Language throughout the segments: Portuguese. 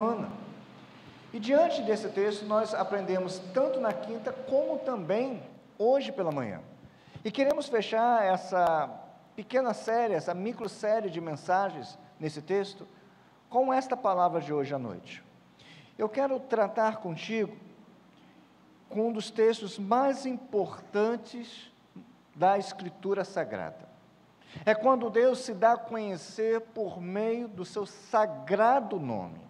semana. E diante desse texto, nós aprendemos tanto na quinta, como também hoje pela manhã. E queremos fechar essa pequena série, essa microsérie de mensagens nesse texto, com esta palavra de hoje à noite. Eu quero tratar contigo com um dos textos mais importantes da Escritura Sagrada. É quando Deus se dá a conhecer por meio do seu sagrado nome.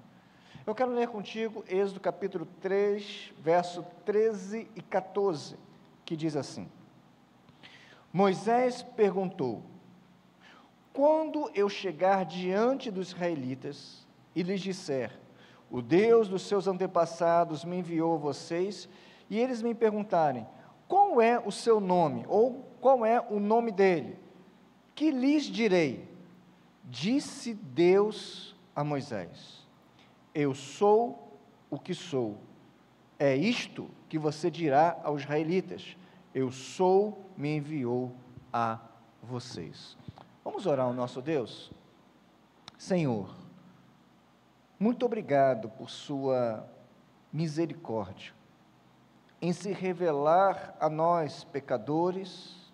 Eu quero ler contigo Êxodo capítulo 3, verso 13 e 14, que diz assim: Moisés perguntou: quando eu chegar diante dos israelitas e lhes disser, o Deus dos seus antepassados me enviou a vocês, e eles me perguntarem, qual é o seu nome, ou qual é o nome dele, que lhes direi? Disse Deus a Moisés: eu sou o que sou. É isto que você dirá aos israelitas: eu sou, me enviou a vocês. Vamos orar ao nosso Deus? Senhor, muito obrigado por sua misericórdia em se revelar a nós, pecadores,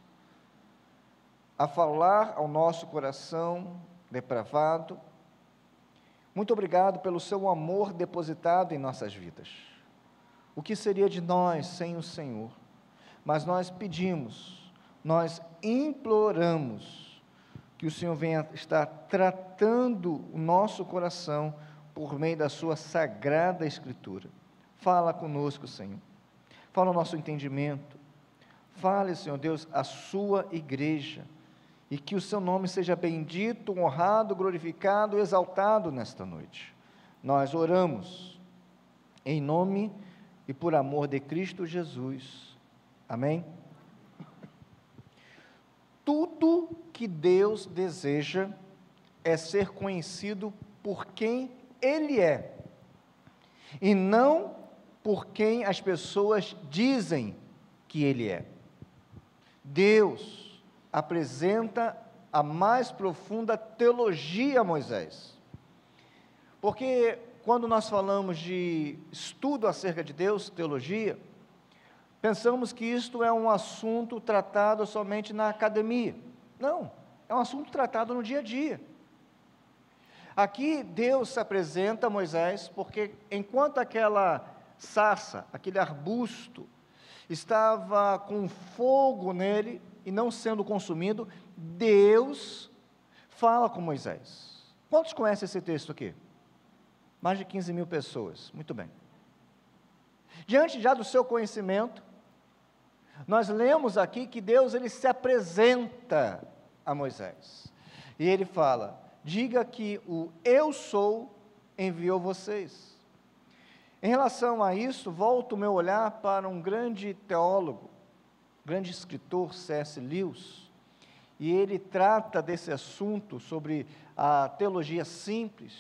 a falar ao nosso coração depravado. Muito obrigado pelo seu amor depositado em nossas vidas. O que seria de nós sem o Senhor? Mas nós pedimos, nós imploramos que o Senhor venha estar tratando o nosso coração por meio da sua sagrada Escritura. Fala conosco, Senhor. Fala o nosso entendimento. Fale, Senhor Deus, a sua igreja. E que o seu nome seja bendito, honrado, glorificado, exaltado nesta noite. Nós oramos em nome e por amor de Cristo Jesus. Amém? Tudo que Deus deseja é ser conhecido por quem Ele é, e não por quem as pessoas dizem que Ele é. Deus apresenta a mais profunda teologia a Moisés, porque quando nós falamos de estudo acerca de Deus, teologia, pensamos que isto é um assunto tratado somente na academia. Não, é um assunto tratado no dia a dia. Aqui Deus se apresenta a Moisés, porque enquanto aquela sarça, aquele arbusto, estava com fogo nele, e não sendo consumido, Deus fala com Moisés. Quantos conhecem esse texto aqui? Mais de 15 mil pessoas, muito bem. Diante já do seu conhecimento, nós lemos aqui que Deus ele se apresenta a Moisés, e ele fala, diga que o eu sou enviou vocês. Em relação a isso, volto o meu olhar para um grande teólogo, grande escritor, C.S. Lewis, e ele trata desse assunto sobre a teologia simples,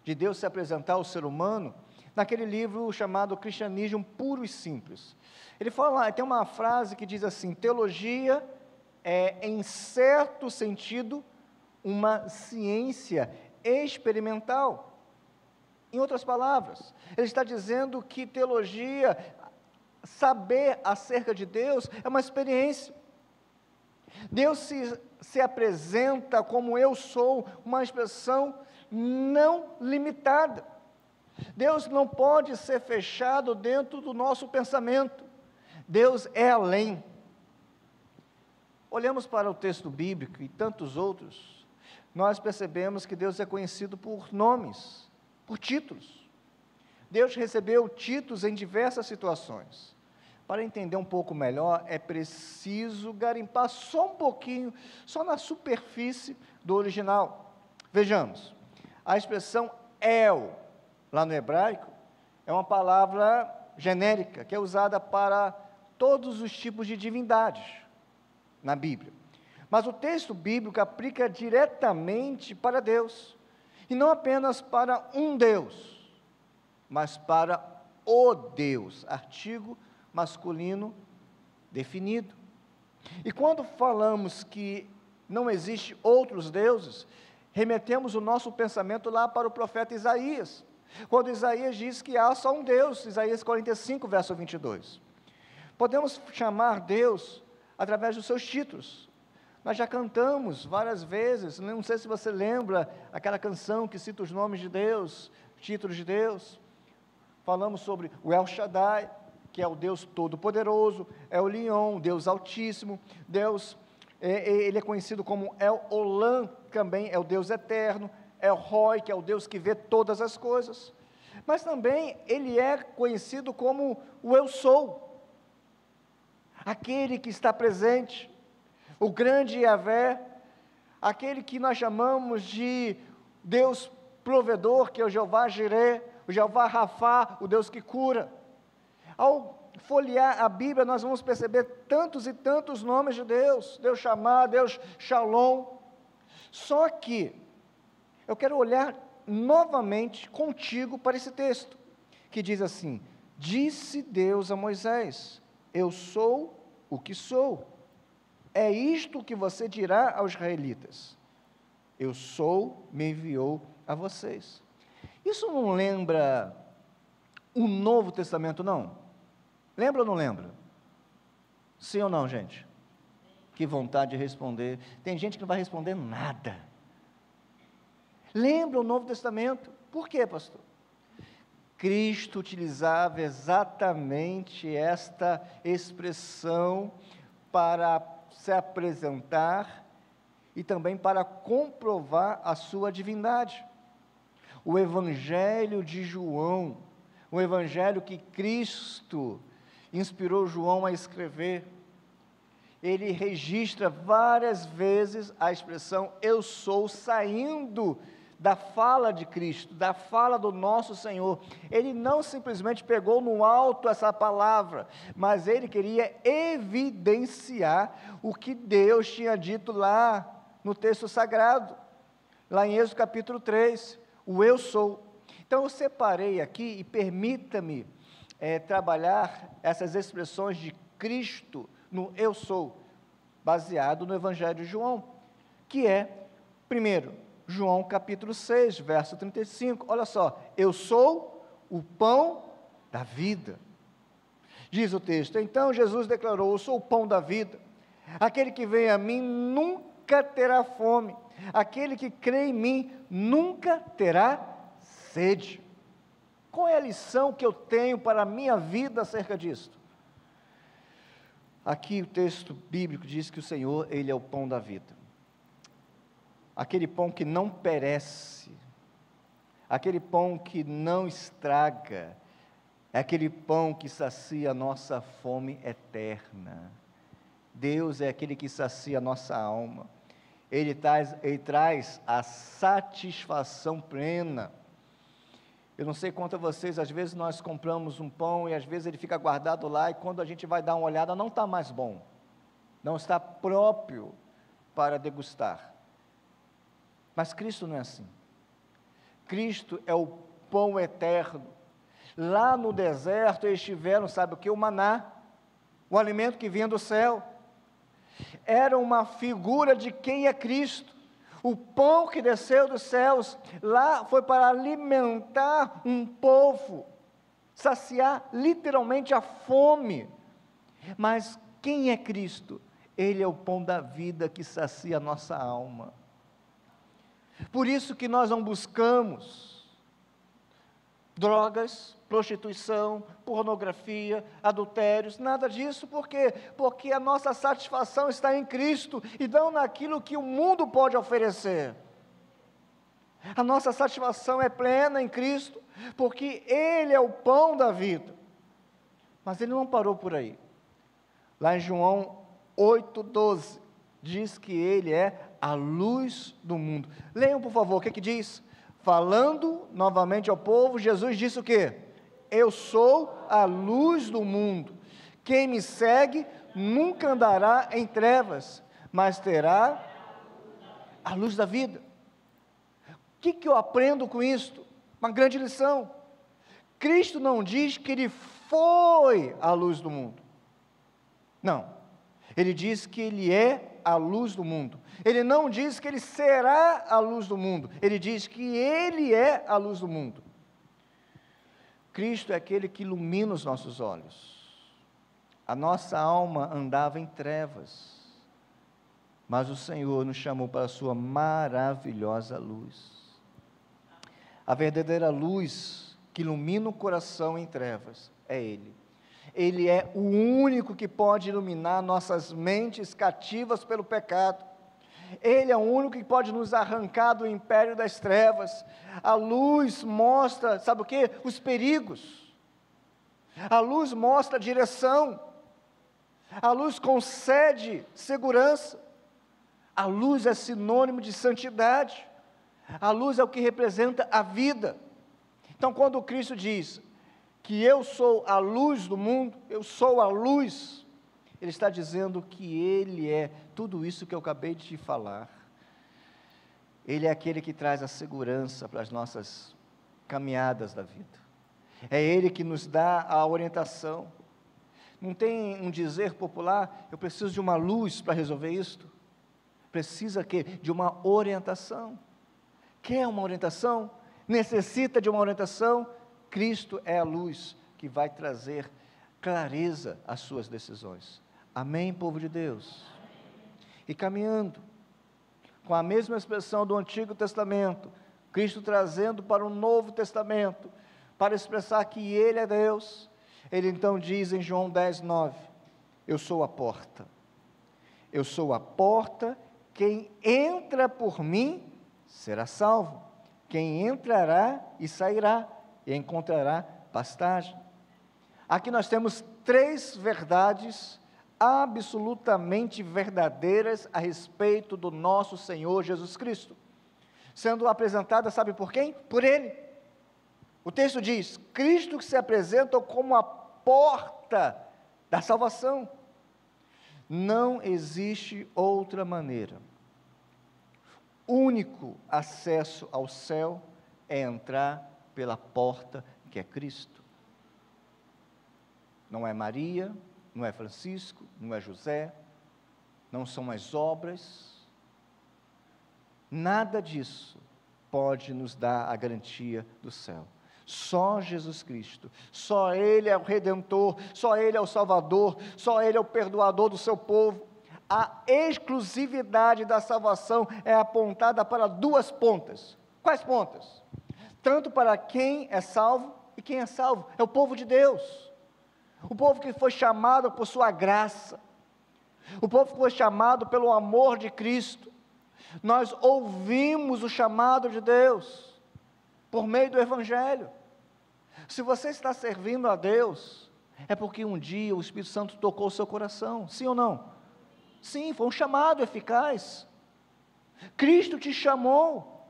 de Deus se apresentar ao ser humano, naquele livro chamado Cristianismo Puro e Simples. Ele fala, tem uma frase que diz assim, teologia é, em certo sentido, uma ciência experimental. Em outras palavras, ele está dizendo que teologia, saber acerca de Deus é uma experiência. Deus se apresenta como eu sou, uma expressão não limitada. Deus não pode ser fechado dentro do nosso pensamento. Deus é além. Olhamos para o texto bíblico e tantos outros, nós percebemos que Deus é conhecido por nomes, por títulos. Deus recebeu títulos em diversas situações. Para entender um pouco melhor, é preciso garimpar só um pouquinho, só na superfície do original. Vejamos, a expressão El, lá no hebraico, é uma palavra genérica, que é usada para todos os tipos de divindades na Bíblia. Mas o texto bíblico aplica diretamente para Deus, e não apenas para um Deus, mas para o Deus, artigo masculino definido. E quando falamos que não existe outros deuses, remetemos o nosso pensamento lá para o profeta Isaías, Quando Isaías diz que há só um Deus, Isaías 45, verso 22. Podemos chamar Deus através dos seus títulos. Nós já cantamos várias vezes, não sei se você lembra aquela canção que cita os nomes de Deus, títulos de Deus. Falamos sobre o El Shaddai, que é o Deus Todo-Poderoso, é o Lion, Deus Altíssimo, Deus, ele é conhecido como El Olam, também é o Deus Eterno, El Roi, que é o Deus que vê todas as coisas, mas também ele é conhecido como o Eu Sou, aquele que está presente, o grande Yahvé, aquele que nós chamamos de Deus provedor, que é o Jeová Jireh, o Jeová Rafá, o Deus que cura. Ao folhear a Bíblia, nós vamos perceber tantos e tantos nomes de Deus, Deus Shammah, Deus Shalom. Só que eu quero olhar novamente contigo para esse texto, que diz assim: disse Deus a Moisés, eu sou o que sou. É isto que você dirá aos israelitas: eu sou, me enviou a vocês. Isso não lembra o Novo Testamento, não? Lembra ou não lembra? Sim ou não, gente? Que vontade de responder. Tem gente que não vai responder nada. Lembra o Novo Testamento? Por quê, pastor? Cristo utilizava exatamente esta expressão para se apresentar e também para comprovar a sua divindade. O Evangelho de João, o Evangelho que Cristo inspirou João a escrever, ele registra várias vezes a expressão eu sou, saindo da fala de Cristo, da fala do nosso Senhor. Ele não simplesmente pegou no alto essa palavra, mas ele queria evidenciar o que Deus tinha dito lá no texto sagrado, lá em Êxodo capítulo 3, o eu sou. Então eu separei aqui, e permita-me trabalhar essas expressões de Cristo no eu sou, baseado no Evangelho de João, que é, primeiro, João capítulo 6, verso 35, olha só, eu sou o pão da vida. Diz o texto, então Jesus declarou, eu sou o pão da vida, aquele que vem a mim nunca terá fome, aquele que crê em mim nunca terá sede. Qual é a lição que eu tenho para a minha vida acerca disso? Aqui o texto bíblico diz que o Senhor, Ele é o pão da vida. Aquele pão que não perece, aquele pão que não estraga, é aquele pão que sacia a nossa fome eterna. Deus é aquele que sacia a nossa alma. Ele traz a satisfação plena. Eu não sei quanto a vocês, às vezes nós compramos um pão e às vezes ele fica guardado lá e quando a gente vai dar uma olhada não está mais bom, não está próprio para degustar. Mas Cristo não é assim. Cristo é o pão eterno. Lá no deserto eles tiveram, sabe o que? O maná, o alimento que vinha do céu. Era uma figura de quem é Cristo. O pão que desceu dos céus, lá foi para alimentar um povo, saciar literalmente a fome. Mas quem é Cristo? Ele é o pão da vida que sacia a nossa alma. Por isso que nós não buscamos drogas, prostituição, pornografia, adultérios, nada disso, por quê? Porque a nossa satisfação está em Cristo e não naquilo que o mundo pode oferecer. A nossa satisfação é plena em Cristo, porque Ele é o pão da vida. Mas Ele não parou por aí. Lá em João 8,12, diz que Ele é a luz do mundo. Leiam, por favor, o que diz? Falando novamente ao povo, Jesus disse o quê? Eu sou a luz do mundo. Quem me segue nunca andará em trevas, mas terá a luz da vida. O que eu aprendo com isto? Uma grande lição. Cristo não diz que Ele foi a luz do mundo. Não. Ele diz que Ele é a luz do mundo. Ele não diz que Ele será a luz do mundo. Ele diz que Ele é a luz do mundo. Cristo é aquele que ilumina os nossos olhos. A nossa alma andava em trevas, mas o Senhor nos chamou para a sua maravilhosa luz. A verdadeira luz que ilumina o coração em trevas é Ele. Ele é o único que pode iluminar nossas mentes cativas pelo pecado. Ele é o único que pode nos arrancar do império das trevas. A luz mostra, sabe o quê? Os perigos. A luz mostra a direção. A luz concede segurança. A luz é sinônimo de santidade. A luz é o que representa a vida. Então, quando Cristo diz que eu sou a luz do mundo, eu sou a luz, Ele está dizendo que Ele é tudo isso que eu acabei de te falar. Ele é aquele que traz a segurança para as nossas caminhadas da vida. É Ele que nos dá a orientação. Não tem um dizer popular, eu preciso de uma luz para resolver isto? Precisa que de uma orientação. Quer uma orientação? Necessita de uma orientação? Cristo é a luz que vai trazer clareza às suas decisões. Amém, povo de Deus? E caminhando, com a mesma expressão do Antigo Testamento, Cristo trazendo para o Novo Testamento, para expressar que Ele é Deus, Ele então diz em João 10:9, eu sou a porta, eu sou a porta, quem entra por mim será salvo, quem entrará e sairá, e encontrará pastagem. Aqui nós temos 3 verdades absolutamente verdadeiras a respeito do nosso Senhor Jesus Cristo, sendo apresentadas, sabe por quem? Por Ele. O texto diz, Cristo que se apresenta como a porta da salvação. Não existe outra maneira. O único acesso ao céu é entrar pela porta que é Cristo. Não é Maria, não é Francisco, não é José, não são as obras, nada disso pode nos dar a garantia do céu. Só Jesus Cristo, só Ele é o Redentor, só Ele é o Salvador, só Ele é o perdoador do seu povo. A exclusividade da salvação é apontada para 2 pontas. Quais pontas? Tanto para quem é salvo, e quem é salvo é o povo de Deus, o povo que foi chamado por sua graça, o povo que foi chamado pelo amor de Cristo. Nós ouvimos o chamado de Deus, por meio do Evangelho. Se você está servindo a Deus, é porque um dia o Espírito Santo tocou o seu coração, sim ou não? Sim, foi um chamado eficaz. Cristo te chamou,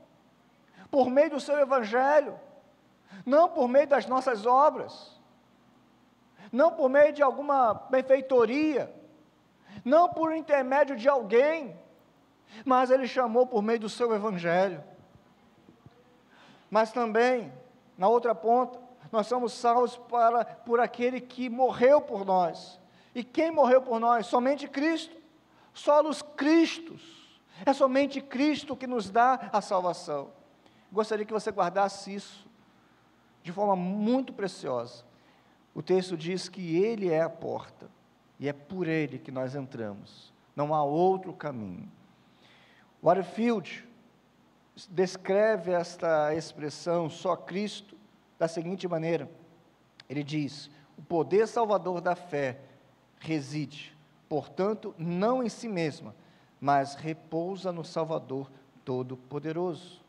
por meio do seu Evangelho, não por meio das nossas obras, não por meio de alguma benfeitoria, não por intermédio de alguém, mas Ele chamou por meio do seu Evangelho. Mas também, na outra ponta, nós somos salvos por aquele que morreu por nós. E quem morreu por nós? Somente Cristo, solos Cristos, é somente Cristo que nos dá a salvação. Gostaria que você guardasse isso de forma muito preciosa. O texto diz que Ele é a porta, e é por Ele que nós entramos, não há outro caminho. Warfield descreve esta expressão, só Cristo, da seguinte maneira, ele diz, o poder salvador da fé reside, portanto, não em si mesma, mas repousa no Salvador Todo-Poderoso.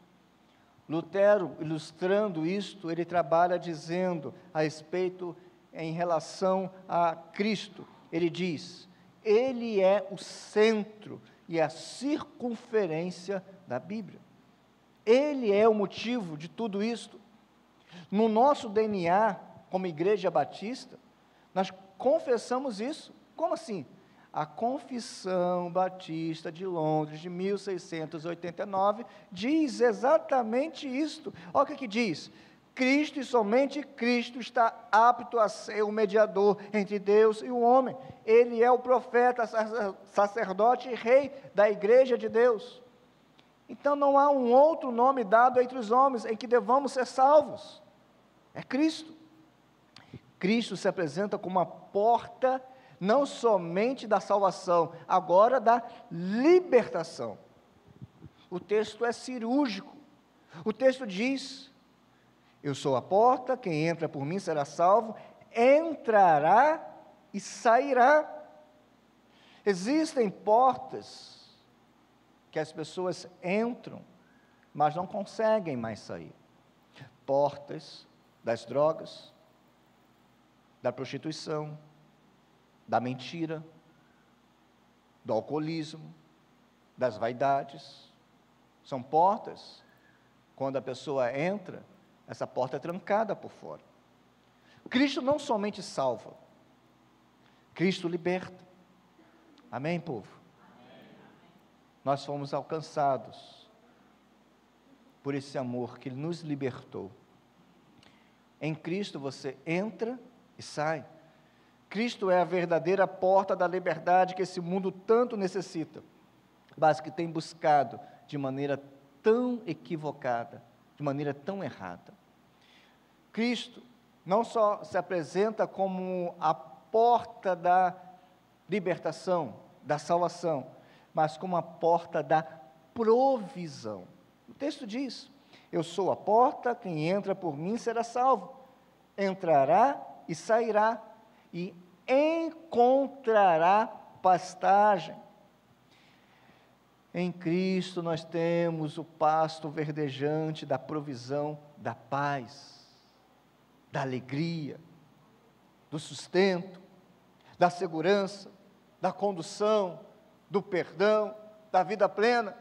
Lutero, ilustrando isto, ele trabalha dizendo a respeito, em relação a Cristo, ele diz, Ele é o centro e a circunferência da Bíblia. Ele é o motivo de tudo isto. No nosso DNA, como Igreja Batista, nós confessamos isso. Como assim? A Confissão Batista de Londres, de 1689, diz exatamente isto. Olha o que diz. Cristo e somente Cristo está apto a ser o mediador entre Deus e o homem. Ele é o profeta, sacerdote e rei da Igreja de Deus. Então não há um outro nome dado entre os homens em que devamos ser salvos. É Cristo. Cristo se apresenta como a porta não somente da salvação, agora da libertação. O texto é cirúrgico. O texto diz: eu sou a porta, quem entra por mim será salvo, entrará e sairá. Existem portas que as pessoas entram, mas não conseguem mais sair. Portas das drogas, da prostituição, da mentira, do alcoolismo, das vaidades. São portas, quando a pessoa entra, essa porta é trancada por fora. Cristo não somente salva, Cristo liberta. Amém, povo? Amém. Nós fomos alcançados por esse amor que nos libertou. Em Cristo você entra e sai. Cristo é a verdadeira porta da liberdade que esse mundo tanto necessita, mas que tem buscado de maneira tão equivocada, de maneira tão errada. Cristo não só se apresenta como a porta da libertação, da salvação, mas como a porta da provisão. O texto diz: eu sou a porta, quem entra por mim será salvo, entrará e sairá, e encontrará pastagem. Em Cristo nós temos o pasto verdejante da provisão, da paz, da alegria, do sustento, da segurança, da condução, do perdão, da vida plena.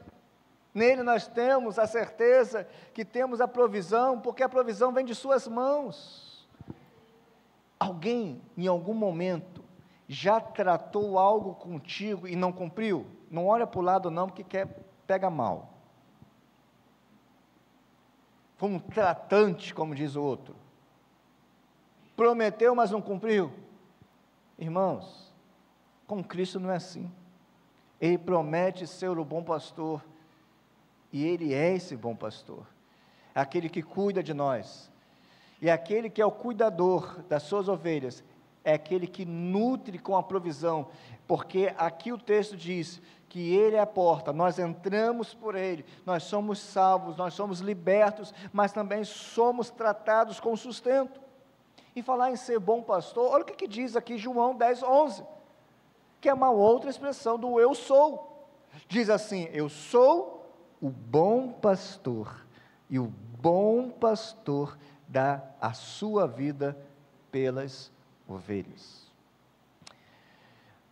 Nele nós temos a certeza que temos a provisão, porque a provisão vem de suas mãos. Alguém, em algum momento, já tratou algo contigo e não cumpriu? Não olha para o lado não, porque pega mal. Foi um tratante, como diz o outro. Prometeu, mas não cumpriu. Irmãos, com Cristo não é assim. Ele promete ser o bom pastor, e Ele é esse bom pastor, aquele que cuida de nós, e aquele que é o cuidador das suas ovelhas, é aquele que nutre com a provisão, porque aqui o texto diz que Ele é a porta, nós entramos por Ele, nós somos salvos, nós somos libertos, mas também somos tratados com sustento. E falar em ser bom pastor, olha o que diz aqui João 10:11, que é uma outra expressão do eu sou. Diz assim: eu sou o bom pastor, e o bom pastor dá a sua vida pelas ovelhas.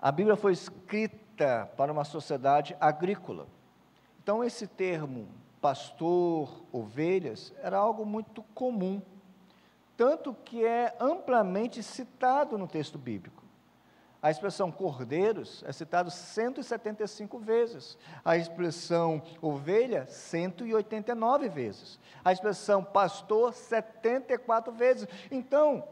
A Bíblia foi escrita para uma sociedade agrícola. Então esse termo pastor, ovelhas, era algo muito comum, tanto que é amplamente citado no texto bíblico. A expressão cordeiros é citada 175 vezes, a expressão ovelha 189 vezes, a expressão pastor 74 vezes. Então,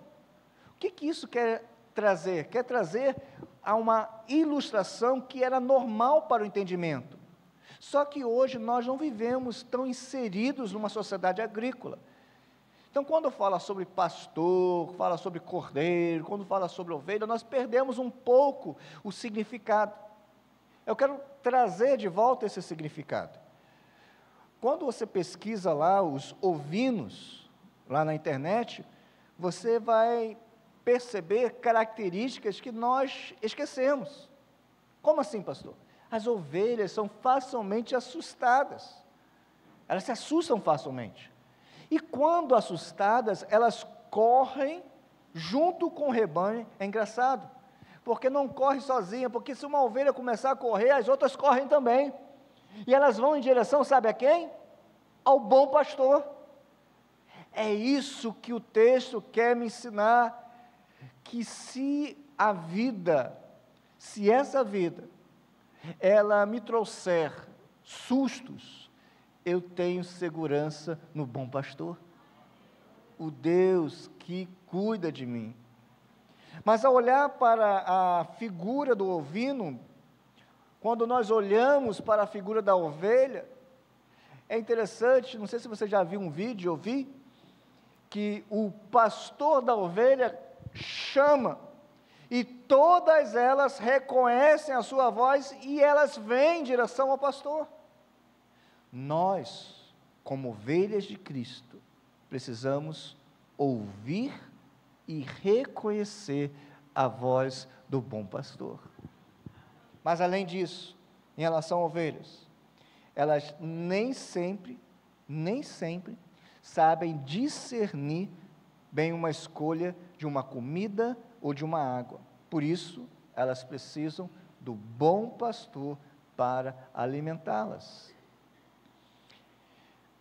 o que isso quer trazer? Quer trazer a uma ilustração que era normal para o entendimento. Só que hoje nós não vivemos tão inseridos numa sociedade agrícola. Então, quando fala sobre pastor, fala sobre cordeiro, quando fala sobre ovelha, nós perdemos um pouco o significado. Eu quero trazer de volta esse significado. Quando você pesquisa lá os ovinos, lá na internet, você vai perceber características que nós esquecemos. Como assim, pastor? As ovelhas são facilmente assustadas. Elas se assustam facilmente. E quando assustadas, elas correm junto com o rebanho. É engraçado, porque não corre sozinha, porque se uma ovelha começar a correr, as outras correm também. E elas vão em direção, sabe a quem? Ao bom pastor. É isso que o texto quer me ensinar, que se essa vida, ela me trouxer sustos, eu tenho segurança no bom pastor, o Deus que cuida de mim. Mas ao olhar para a figura do ovino, quando nós olhamos para a figura da ovelha, é interessante, não sei se você já viu um vídeo, eu vi, que o pastor da ovelha chama, e todas elas reconhecem a sua voz e elas vêm em direção ao pastor. Nós, como ovelhas de Cristo, precisamos ouvir e reconhecer a voz do bom pastor. Mas além disso, em relação a ovelhas, elas nem sempre sabem discernir bem uma escolha de uma comida ou de uma água. Por isso, elas precisam do bom pastor para alimentá-las.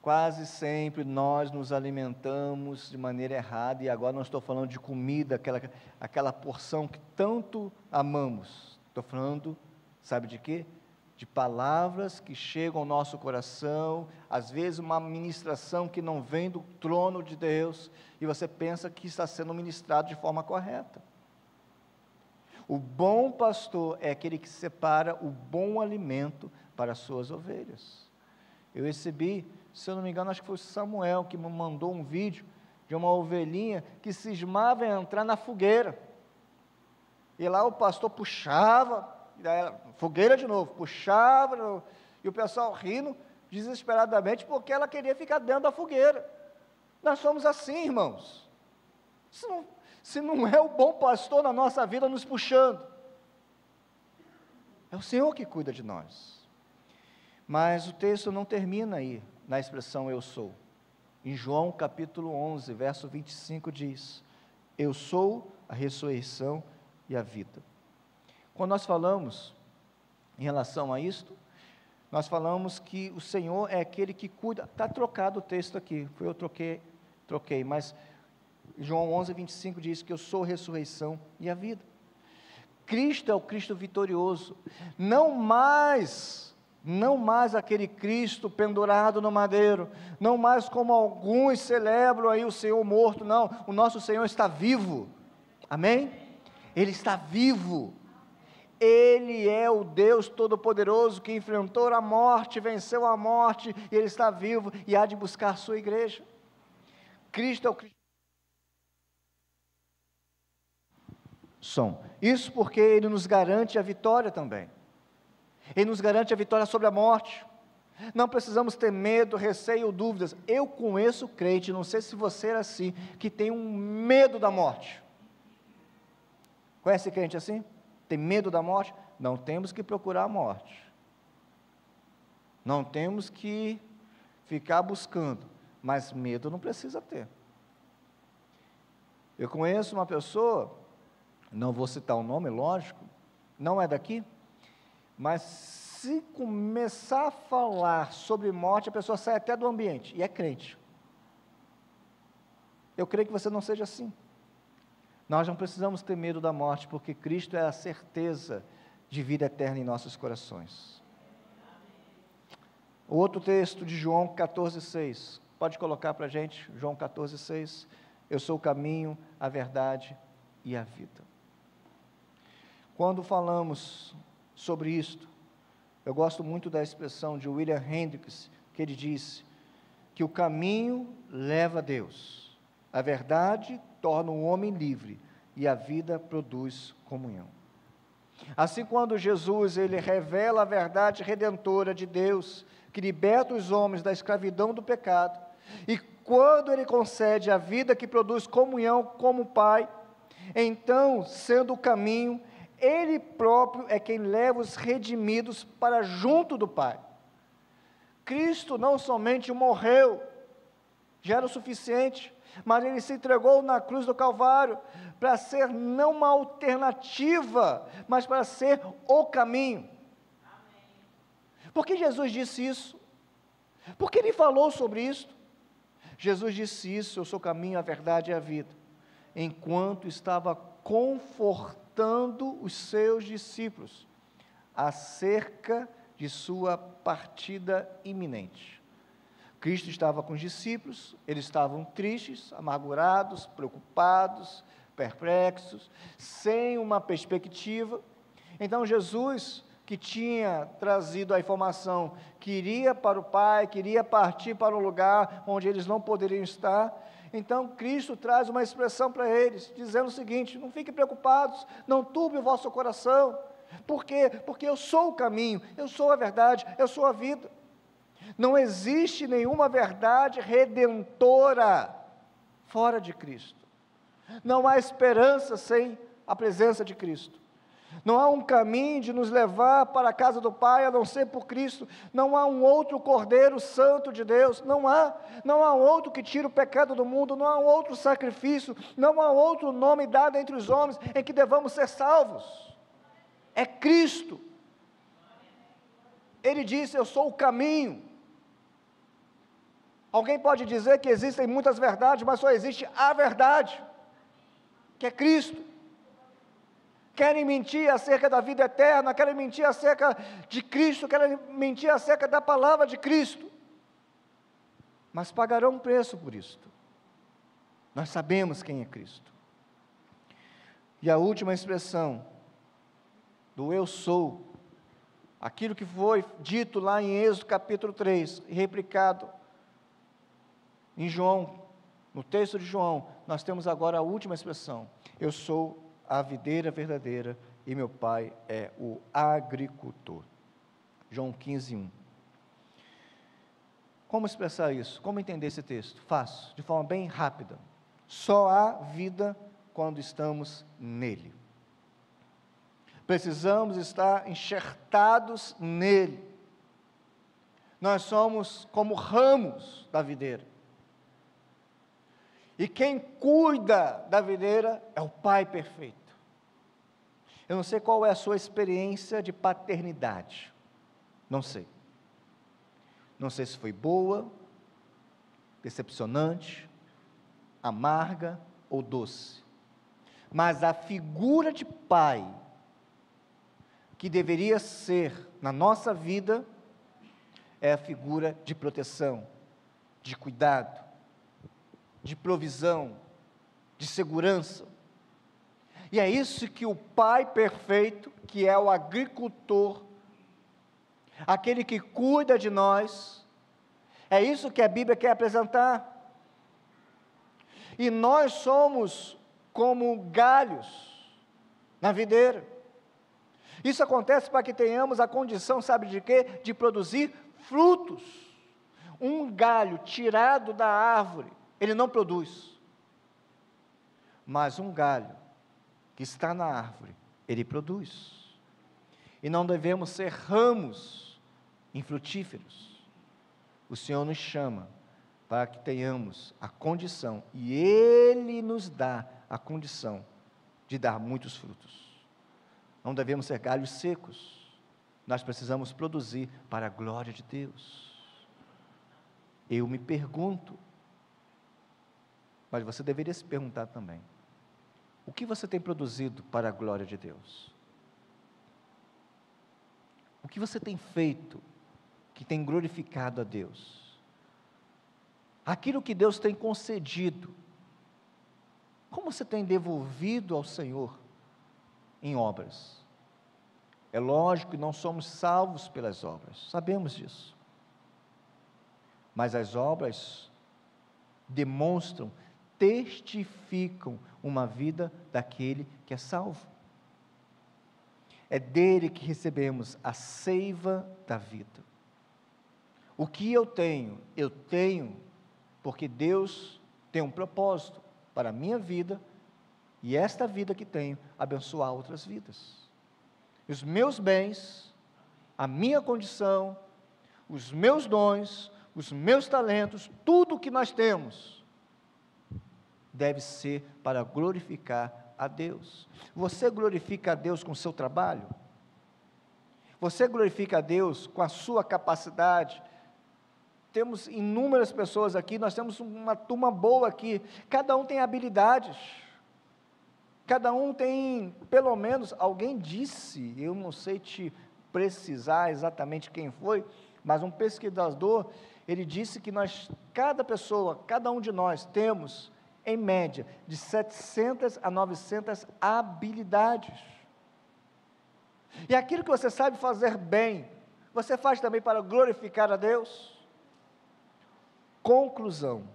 Quase sempre nós nos alimentamos de maneira errada, e agora não estou falando de comida, aquela porção que tanto amamos. Estou falando, sabe de quê? De palavras que chegam ao nosso coração, às vezes uma ministração que não vem do trono de Deus, e você pensa que está sendo ministrado de forma correta. O bom pastor é aquele que separa o bom alimento para as suas ovelhas. Eu recebi, se eu não me engano, acho que foi o Samuel que me mandou um vídeo de uma ovelhinha que cismava em entrar na fogueira, e lá o pastor puxava, fogueira de novo, puxava, e o pessoal rindo desesperadamente, porque ela queria ficar dentro da fogueira. Nós somos assim, irmãos. Se não é o bom pastor na nossa vida nos puxando, é o Senhor que cuida de nós. Mas o texto não termina aí, na expressão eu sou. Em João capítulo 11, verso 25 diz: eu sou a ressurreição e a vida. Quando nós falamos em relação a isto, nós falamos que o Senhor é aquele que cuida. Está trocado o texto aqui, eu troquei, mas João 11, 25 diz que eu sou a ressurreição e a vida. Cristo é o Cristo vitorioso, não mais aquele Cristo pendurado no madeiro, não mais como alguns celebram aí o Senhor morto, não, o nosso Senhor está vivo, amém? Ele está vivo. Ele é o Deus Todo-Poderoso que enfrentou a morte, venceu a morte, e Ele está vivo e há de buscar a sua igreja. Cristo é o Cristo. Isso porque Ele nos garante a vitória também. Ele nos garante a vitória sobre a morte. Não precisamos ter medo, receio ou dúvidas. Eu conheço crente, não sei se você é assim, que tem um medo da morte. Conhece crente assim? Tem medo da morte? Não temos que procurar a morte. Não temos que ficar buscando, mas medo não precisa ter. Eu conheço uma pessoa, não vou citar o nome, lógico, não é daqui, mas se começar a falar sobre morte, a pessoa sai até do ambiente, e é crente. Eu creio que você não seja assim. Nós não precisamos ter medo da morte, porque Cristo é a certeza de vida eterna em nossos corações. O outro texto de João 14,6, pode colocar para a gente, João 14,6, eu sou o caminho, a verdade e a vida. Quando falamos sobre isto, eu gosto muito da expressão de William Hendricks, que ele disse que o caminho leva a Deus, a verdade torna o homem livre e a vida produz comunhão. Assim, quando Jesus ele revela a verdade redentora de Deus, que liberta os homens da escravidão do pecado, e quando ele concede a vida que produz comunhão como o Pai, então, sendo o caminho, Ele próprio é quem leva os redimidos para junto do Pai. Cristo não somente morreu, já era o suficiente, mas Ele se entregou na cruz do Calvário, para ser não uma alternativa, mas para ser o caminho. Por que Jesus disse isso? Por que Ele falou sobre isso? Jesus disse isso, eu sou o caminho, a verdade e a vida, enquanto estava confortando os seus discípulos, acerca de sua partida iminente. Cristo estava com os discípulos, eles estavam tristes, amargurados, preocupados, perplexos, sem uma perspectiva. Então Jesus, que tinha trazido a informação que iria para o Pai, queria partir para um lugar onde eles não poderiam estar, Então Cristo traz uma expressão para eles, dizendo o seguinte: não fiquem preocupados, não turbe o vosso coração. Por quê? Porque eu sou o caminho, eu sou a verdade, eu sou a vida. Não existe nenhuma verdade redentora fora de Cristo. Não há esperança sem a presença de Cristo. Não há um caminho de nos levar para a casa do Pai, a não ser por Cristo. Não há um outro Cordeiro Santo de Deus, não há outro que tire o pecado do mundo, não há um outro sacrifício, não há outro nome dado entre os homens em que devamos ser salvos. É Cristo. Ele disse: eu sou o caminho. Alguém pode dizer que existem muitas verdades, mas só existe a verdade, que é Cristo. Querem mentir acerca da vida eterna, querem mentir acerca de Cristo, querem mentir acerca da palavra de Cristo, mas pagarão um preço por isto. Nós sabemos quem é Cristo. E a última expressão do eu sou, aquilo que foi dito lá em Êxodo capítulo 3, e replicado em João, no texto de João, nós temos agora a última expressão: eu sou a videira verdadeira e meu Pai é o agricultor. João 15:1. Como expressar isso? Como entender esse texto? Fácil, de forma bem rápida. Só há vida quando estamos nele. Precisamos estar enxertados nele. Nós somos como ramos da videira. E quem cuida da videira é o Pai perfeito. Eu não sei qual é a sua experiência de paternidade. Não sei. Não sei se foi boa, decepcionante, amarga ou doce. Mas a figura de pai que deveria ser na nossa vida é a figura de proteção, de cuidado, de provisão, de segurança. E é isso que o Pai perfeito, que é o agricultor, aquele que cuida de nós, é isso que a Bíblia quer apresentar. E nós somos como galhos na videira. Isso acontece para que tenhamos a condição, sabe de quê? De produzir frutos. Um galho tirado da árvore, ele não produz. Mas um galho que está na árvore, ele produz. E não devemos ser ramos infrutíferos. O Senhor nos chama para que tenhamos a condição, e Ele nos dá a condição de dar muitos frutos. Não devemos ser galhos secos. Nós precisamos produzir para a glória de Deus. Eu me pergunto, mas você deveria se perguntar também: o que você tem produzido para a glória de Deus? O que você tem feito que tem glorificado a Deus? Aquilo que Deus tem concedido, como você tem devolvido ao Senhor em obras? É lógico que não somos salvos pelas obras, sabemos disso. Mas as obras demonstram, testificam uma vida daquele que é salvo. É dele que recebemos a seiva da vida. O que eu tenho porque Deus tem um propósito para a minha vida, e esta vida que tenho, abençoar outras vidas. Os meus bens, a minha condição, os meus dons, os meus talentos, tudo o que nós temos, deve ser para glorificar a Deus. Você glorifica a Deus com o seu trabalho? Você glorifica a Deus com a sua capacidade? Temos inúmeras pessoas aqui, nós temos uma turma boa aqui, cada um tem habilidades, cada um tem, pelo menos, alguém disse, eu não sei te precisar exatamente quem foi, mas um pesquisador, ele disse que cada pessoa, cada um de nós, temos, em média, de 700 a 900 habilidades. E aquilo que você sabe fazer bem, você faz também para glorificar a Deus? Conclusão: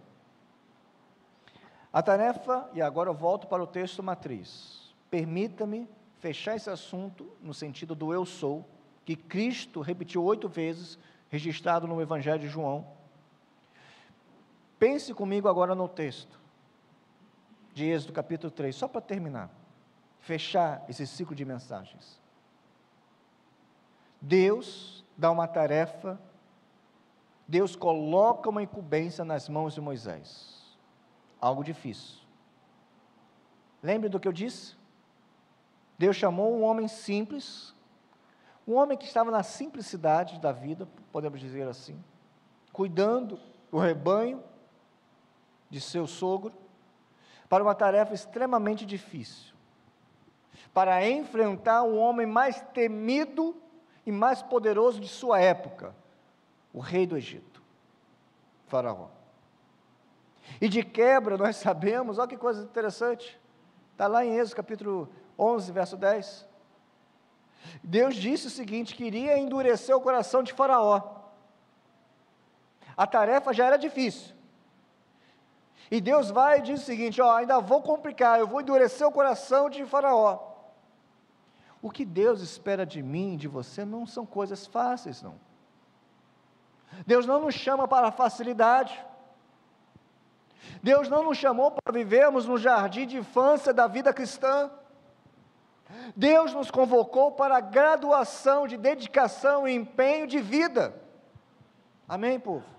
A tarefa, e agora eu volto para o texto matriz, permita-me fechar esse assunto no sentido do eu sou, que Cristo repetiu 8 vezes, registrado no Evangelho de João. Pense comigo agora no texto de Êxodo capítulo 3, só para terminar, fechar esse ciclo de mensagens. Deus dá uma tarefa, Deus coloca uma incumbência nas mãos de Moisés, algo difícil. Lembre do que eu disse? Deus chamou um homem simples, um homem que estava na simplicidade da vida, podemos dizer assim, cuidando do rebanho de seu sogro, para uma tarefa extremamente difícil, para enfrentar o homem mais temido e mais poderoso de sua época, o rei do Egito, Faraó. E de quebra nós sabemos, olha que coisa interessante, está lá em Êxodo capítulo 11, verso 10, Deus disse o seguinte, que iria endurecer o coração de Faraó. A tarefa já era difícil, e Deus vai e diz o seguinte, ainda vou complicar, eu vou endurecer o coração de Faraó. O que Deus espera de mim e de você não são coisas fáceis, não. Deus não nos chama para facilidade, Deus não nos chamou para vivermos no jardim de infância da vida cristã, Deus nos convocou para a graduação de dedicação e empenho de vida, amém, povo?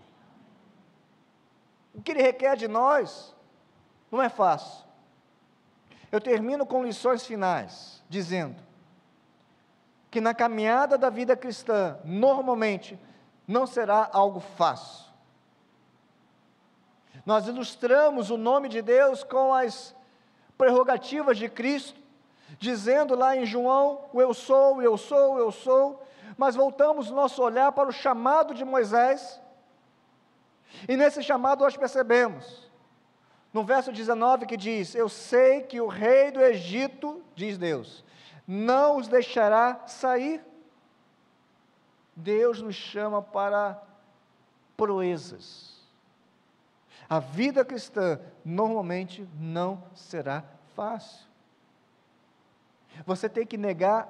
O que Ele requer de nós, não é fácil. Eu termino com lições finais, dizendo, que na caminhada da vida cristã, normalmente, não será algo fácil. Nós ilustramos o nome de Deus com as prerrogativas de Cristo, dizendo lá em João, o eu sou, eu sou, eu sou, mas voltamos o nosso olhar para o chamado de Moisés, e nesse chamado nós percebemos, no verso 19 que diz, eu sei que o rei do Egito, diz Deus, não os deixará sair. Deus nos chama para proezas. A vida cristã normalmente não será fácil. Você tem que negar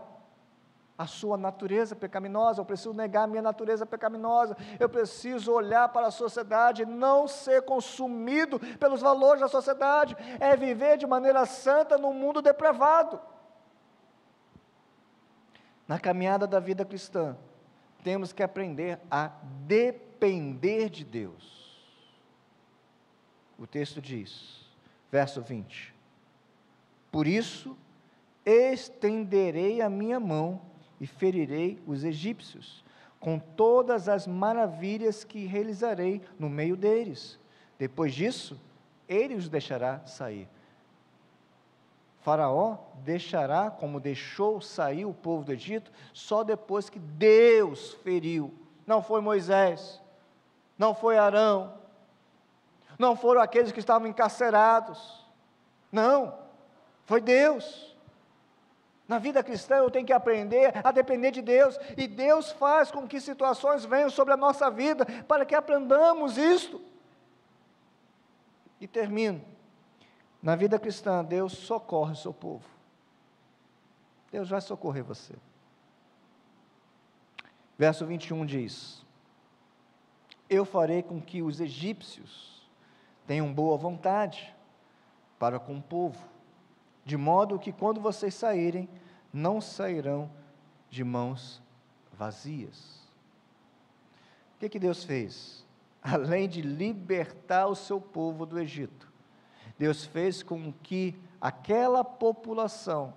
a sua natureza pecaminosa, eu preciso negar a minha natureza pecaminosa, eu preciso olhar para a sociedade, não ser consumido pelos valores da sociedade, é viver de maneira santa num mundo depravado. Na caminhada da vida cristã, temos que aprender a depender de Deus. O texto diz, verso 20, por isso, estenderei a minha mão e ferirei os egípcios, com todas as maravilhas que realizarei no meio deles. Depois disso, ele os deixará sair. Faraó deixará, como deixou sair o povo do Egito, só depois que Deus feriu. Não foi Moisés, não foi Arão, não foram aqueles que estavam encarcerados, não, foi Deus. Na vida cristã eu tenho que aprender a depender de Deus, e Deus faz com que situações venham sobre a nossa vida, para que aprendamos isto. E termino, na vida cristã Deus socorre o seu povo, Deus vai socorrer você. Verso 21 diz, eu farei com que os egípcios tenham boa vontade para com o povo, de modo que quando vocês saírem, não sairão de mãos vazias. O que Deus fez? Além de libertar o seu povo do Egito, Deus fez com que aquela população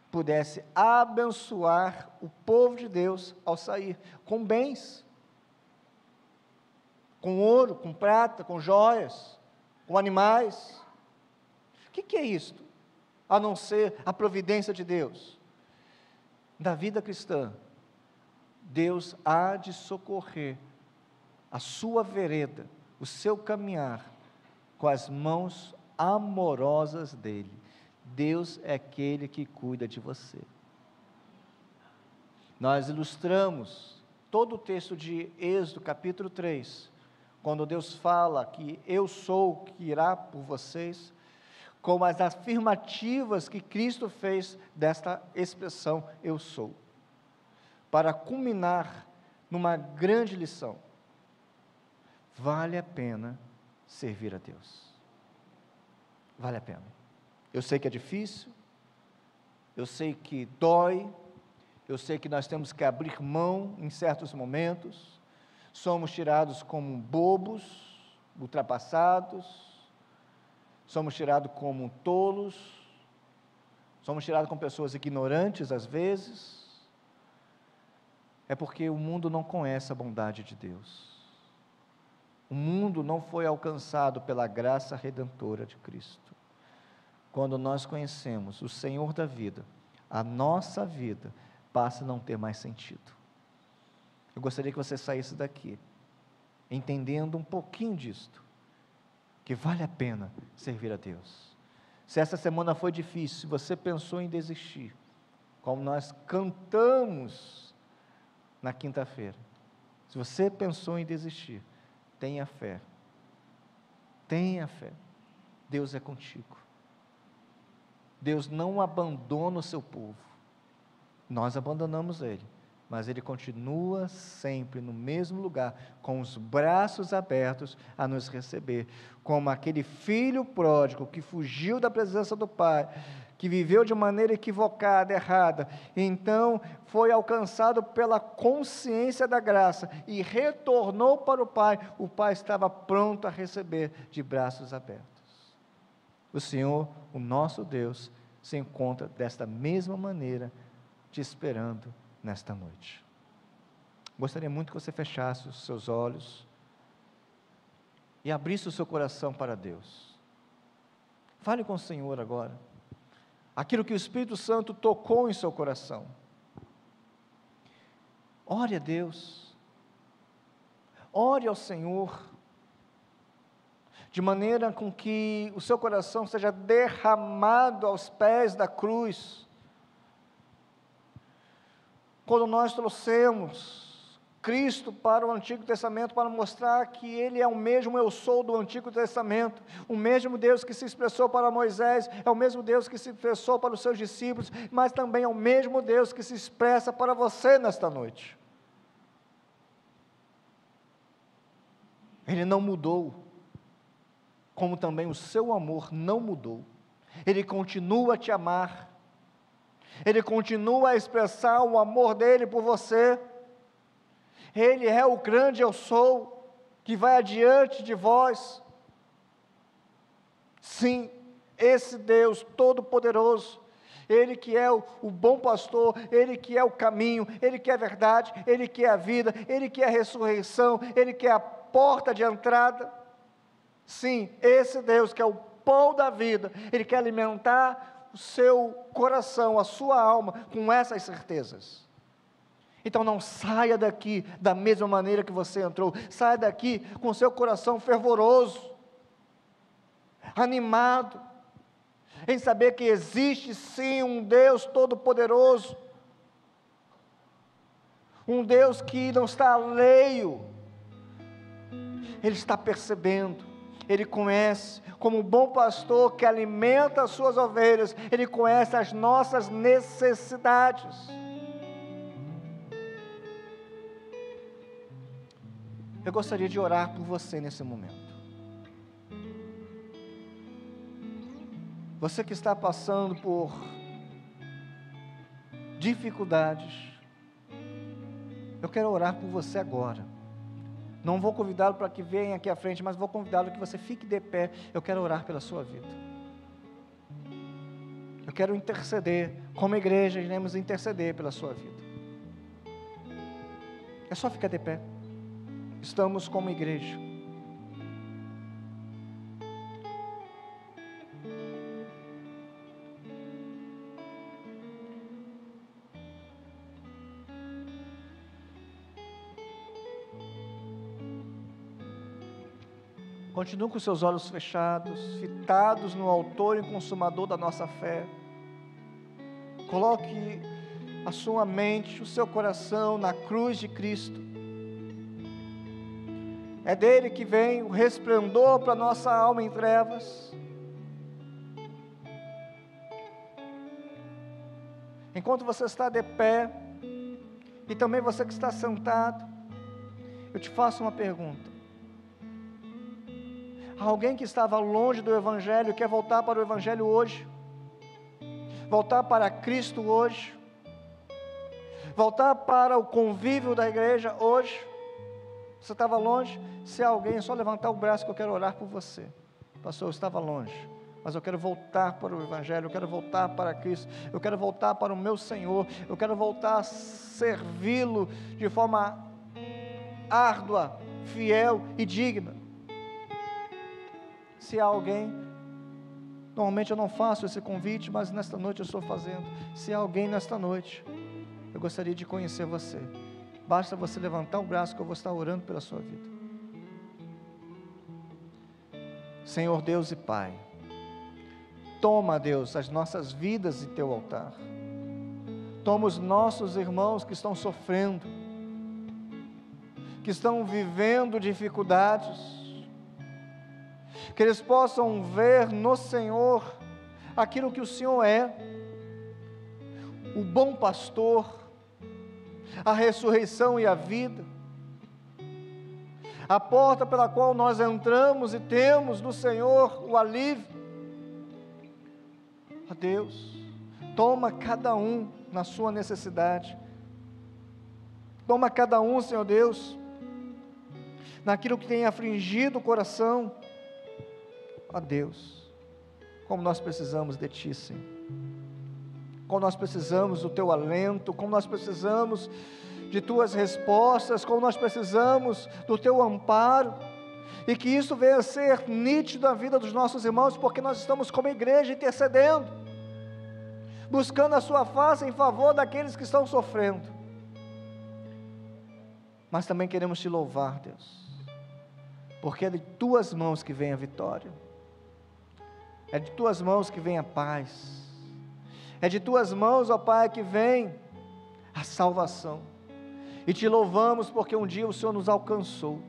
pudesse abençoar o povo de Deus ao sair, com bens, com ouro, com prata, com joias, com animais. O que é isto? A não ser a providência de Deus. Na vida cristã, Deus há de socorrer a sua vereda, o seu caminhar, com as mãos amorosas dEle. Deus é aquele que cuida de você. Nós ilustramos todo o texto de Êxodo capítulo 3, quando Deus fala que eu sou o que irá por vocês, como as afirmativas que Cristo fez desta expressão eu sou, para culminar numa grande lição. Vale a pena servir a Deus. Vale a pena. Eu sei que é difícil, eu sei que dói, eu sei que nós temos que abrir mão em certos momentos, somos tirados como bobos, ultrapassados, somos tirados como tolos, somos tirados como pessoas ignorantes às vezes, é porque o mundo não conhece a bondade de Deus. O mundo não foi alcançado pela graça redentora de Cristo. Quando nós conhecemos o Senhor da vida, a nossa vida passa a não ter mais sentido. Eu gostaria que você saísse daqui, entendendo um pouquinho disto, que vale a pena servir a Deus. Se essa semana foi difícil, se você pensou em desistir, como nós cantamos na quinta-feira, se você pensou em desistir, tenha fé, Deus é contigo, Deus não abandona o seu povo, nós abandonamos Ele, mas Ele continua sempre no mesmo lugar, com os braços abertos a nos receber, como aquele filho pródigo que fugiu da presença do Pai, que viveu de maneira equivocada, errada, então foi alcançado pela consciência da graça e retornou para o Pai estava pronto a receber de braços abertos. O Senhor, o nosso Deus, se encontra desta mesma maneira, te esperando nesta noite. Gostaria muito que você fechasse os seus olhos e abrisse o seu coração para Deus. Fale com o Senhor agora, aquilo que o Espírito Santo tocou em seu coração. Ore a Deus, ore ao Senhor, de maneira com que o seu coração seja derramado aos pés da cruz. Quando nós trouxemos Cristo para o Antigo Testamento, para mostrar que Ele é o mesmo eu sou do Antigo Testamento, o mesmo Deus que se expressou para Moisés, é o mesmo Deus que se expressou para os seus discípulos, mas também é o mesmo Deus que se expressa para você nesta noite. Ele não mudou, como também o seu amor não mudou, Ele continua a te amar, Ele continua a expressar o amor dEle por você, Ele é o grande eu sou, que vai adiante de vós. Sim, esse Deus Todo-Poderoso, Ele que é o bom pastor, Ele que é o caminho, Ele que é a verdade, Ele que é a vida, Ele que é a ressurreição, Ele que é a porta de entrada. Sim, esse Deus que é o pão da vida, Ele quer alimentar o seu coração, a sua alma, com essas certezas. Então não saia daqui da mesma maneira que você entrou, saia daqui com o seu coração fervoroso, animado, em saber que existe sim um Deus Todo-Poderoso, um Deus que não está alheio, Ele está percebendo, Ele conhece, como um bom pastor que alimenta as suas ovelhas, Ele conhece as nossas necessidades. Eu gostaria de orar por você nesse momento. Você que está passando por dificuldades, eu quero orar por você agora. Não vou convidá-lo para que venha aqui à frente, mas vou convidá-lo que você fique de pé. Eu quero orar pela sua vida. Eu quero interceder, como igreja, iremos interceder pela sua vida. É só ficar de pé. Estamos como igreja. Continue com seus olhos fechados, fitados no autor e consumador da nossa fé. Coloque a sua mente, o seu coração na cruz de Cristo. É dele que vem o resplendor para a nossa alma em trevas. enquanto você está de pé, e também você que está sentado, eu te faço uma pergunta. Alguém que estava longe do Evangelho quer voltar para o Evangelho hoje? Voltar para Cristo hoje? Voltar para o convívio da igreja hoje? Você estava longe? Se alguém, é só levantar o braço que eu quero orar por você. Pastor, eu estava longe, mas eu quero voltar para o Evangelho, eu quero voltar para Cristo, eu quero voltar para o meu Senhor, eu quero voltar a servi-lo de forma árdua, fiel e digna. Se há alguém, normalmente eu não faço esse convite, mas nesta noite eu estou fazendo. Se há alguém nesta noite, eu gostaria de conhecer você. Basta você levantar o braço que eu vou estar orando pela sua vida. Senhor Deus e Pai, toma, Deus, as nossas vidas em teu altar. Toma os nossos irmãos que estão sofrendo, que estão vivendo dificuldades, que eles possam ver no Senhor aquilo que o Senhor é, o bom pastor, a ressurreição e a vida, a porta pela qual nós entramos e temos no Senhor o alívio. Ó Deus, toma cada um na sua necessidade, toma cada um, Senhor Deus, naquilo que tem afligido o coração. Ó Deus, como nós precisamos de Ti, Senhor, como nós precisamos do Teu alento, como nós precisamos de Tuas respostas, como nós precisamos do Teu amparo, e que isso venha a ser nítido na vida dos nossos irmãos, porque nós estamos como igreja intercedendo, buscando a Sua face em favor daqueles que estão sofrendo, mas também queremos Te louvar, Deus, porque é de Tuas mãos que vem a vitória, é de Tuas mãos que vem a paz, é de Tuas mãos, ó Pai, que vem a salvação, e Te louvamos porque um dia o Senhor nos alcançou,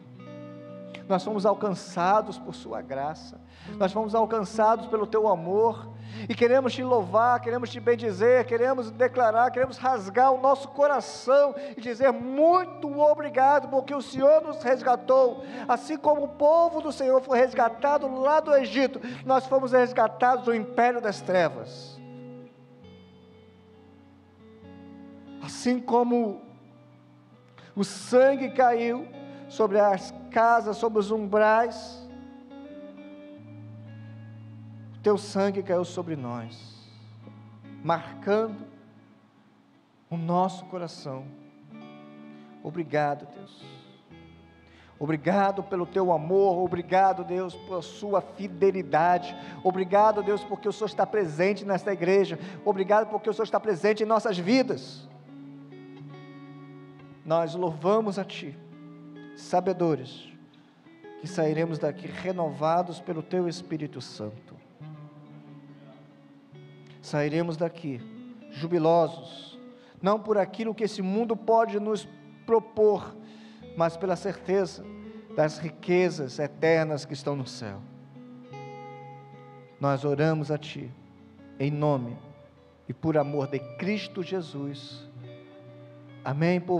nós fomos alcançados por Sua graça, nós fomos alcançados pelo Teu amor, e queremos Te louvar, queremos Te bendizer, queremos declarar, queremos rasgar o nosso coração, e dizer muito obrigado, porque o Senhor nos resgatou, assim como o povo do Senhor foi resgatado lá do Egito, nós fomos resgatados do império das trevas, assim como o sangue caiu sobre as casas, sobre os umbrais, o Teu sangue caiu sobre nós, marcando o nosso coração. Obrigado, Deus, obrigado pelo Teu amor, obrigado, Deus, pela Sua fidelidade, obrigado, Deus, porque o Senhor está presente nesta igreja, obrigado porque o Senhor está presente em nossas vidas. Nós louvamos a Ti, sabedores que sairemos daqui renovados pelo Teu Espírito Santo, sairemos daqui jubilosos, não por aquilo que esse mundo pode nos propor, mas pela certeza das riquezas eternas que estão no céu. Nós oramos a Ti, em nome e por amor de Cristo Jesus. Amém, povo.